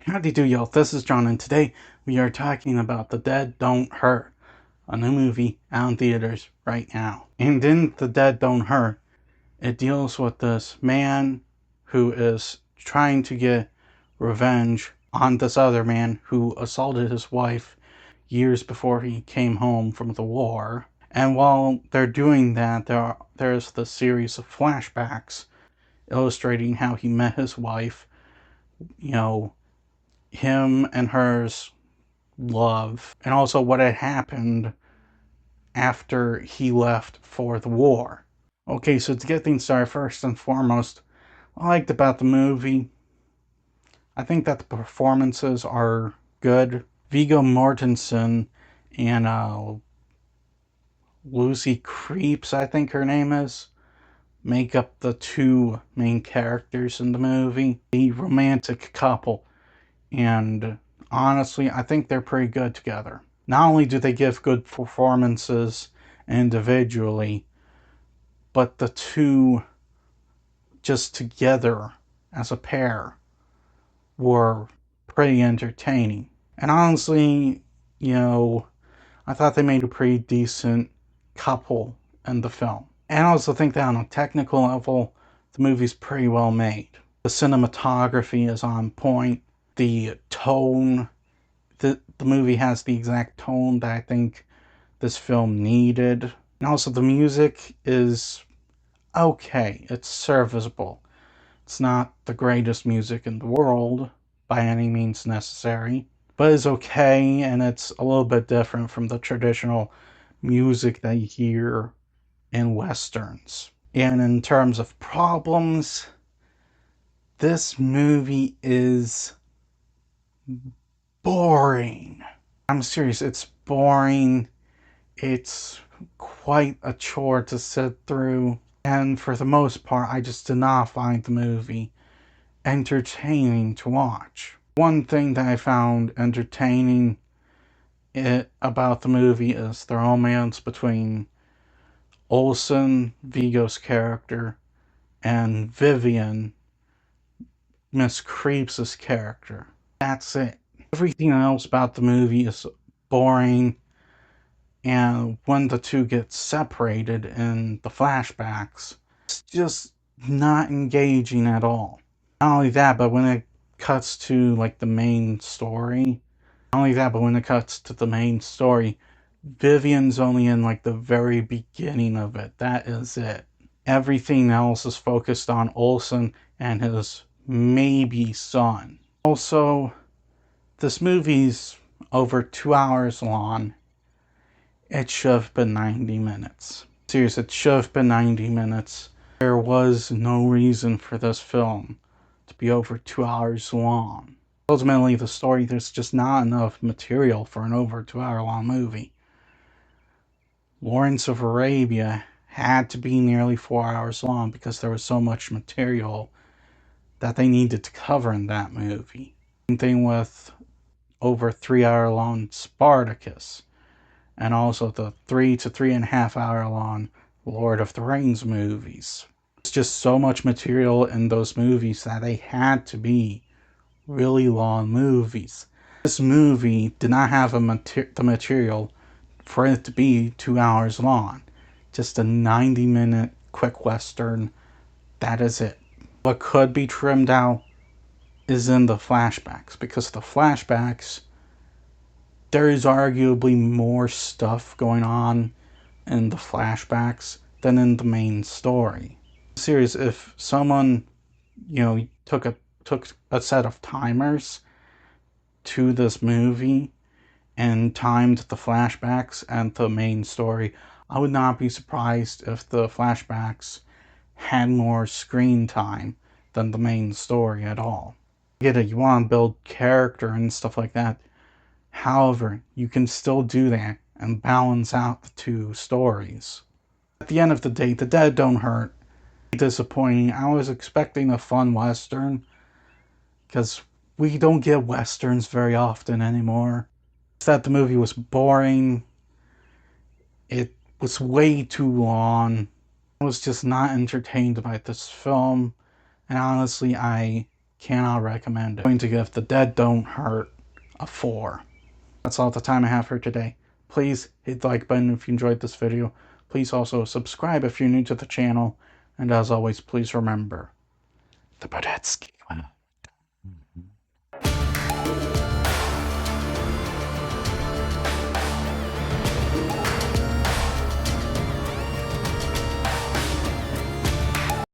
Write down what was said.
Howdy do y'all, this is John and today we are talking about The Dead Don't Hurt, a new movie out in theaters right now. And in The Dead Don't Hurt, it deals with this man who is trying to get revenge on this other man who assaulted his wife years before he came home from the war. And while they're doing that, there's the series of flashbacks illustrating how he met his wife, him and her's love, and also what had happened after he left for the war. Okay, so to get things started, first and foremost, what I liked about the movie, I think that the performances are good. Viggo Mortensen and Lucy Creeps, I think her name is, make up the two main characters in the movie. The romantic couple, and honestly, I think they're pretty good together. Not only do they give good performances individually, but the two just together as a pair were pretty entertaining. And honestly, I thought they made a pretty decent couple in the film. And I also think that on a technical level, the movie's pretty well made. The cinematography is on point. The tone, the movie has the exact tone that I think this film needed. And also the music is okay. It's serviceable. It's not the greatest music in the world by any means necessary, but it's okay, and it's a little bit different from the traditional music that you hear in westerns. And in terms of problems, this movie is boring. I'm serious, it's boring. It's quite a chore to sit through. And for the most part, I just did not find the movie entertaining to watch. One thing that I found entertaining about the movie is the romance between Olsen, Viggo's character, and Vivian, Miss Creeps' character. That's it. Everything else about the movie is boring, and when the two get separated in the flashbacks, it's just not engaging at all. Not only that, but when it cuts to the main story, Vivian's only in the very beginning of it. That is it. Everything else is focused on Olsen and his maybe son. Also, this movie's over 2 hours long. It should have been 90 minutes. Seriously, it should have been 90 minutes. There was no reason for this film to be over 2 hours long. Ultimately, the story, there's just not enough material for an over 2 hour long movie. Lawrence of Arabia had to be nearly 4 hours long because there was so much material that they needed to cover in that movie. Same thing with over 3 hour long Spartacus, and also the 3 to 3.5 hour long Lord of the Rings movies. There's just so much material in those movies that they had to be really long movies. This movie did not have the material for it to be 2 hours long. Just a 90-minute quick western. That is it. What could be trimmed out is in the flashbacks, because the flashbacks, there is arguably more stuff going on in the flashbacks than in the main story. Serious, if someone, took a set of timers to this movie and timed the flashbacks and the main story, I would not be surprised if the flashbacks had more screen time than the main story at all. I get it, you want to build character and stuff like that. However, you can still do that and balance out the two stories. At the end of the day, The Dead Don't Hurt. Disappointing. I was expecting a fun western, because we don't get westerns very often anymore. It's that the movie was boring. It was way too long. I was just not entertained by this film, and honestly, I Cannot recommend it. I'm going to give The Dead Don't Hurt a 4. That's all the time I have for today. Please hit the like button if you enjoyed this video. Please also subscribe if you're new to the channel. And as always, please remember, the Badetsky.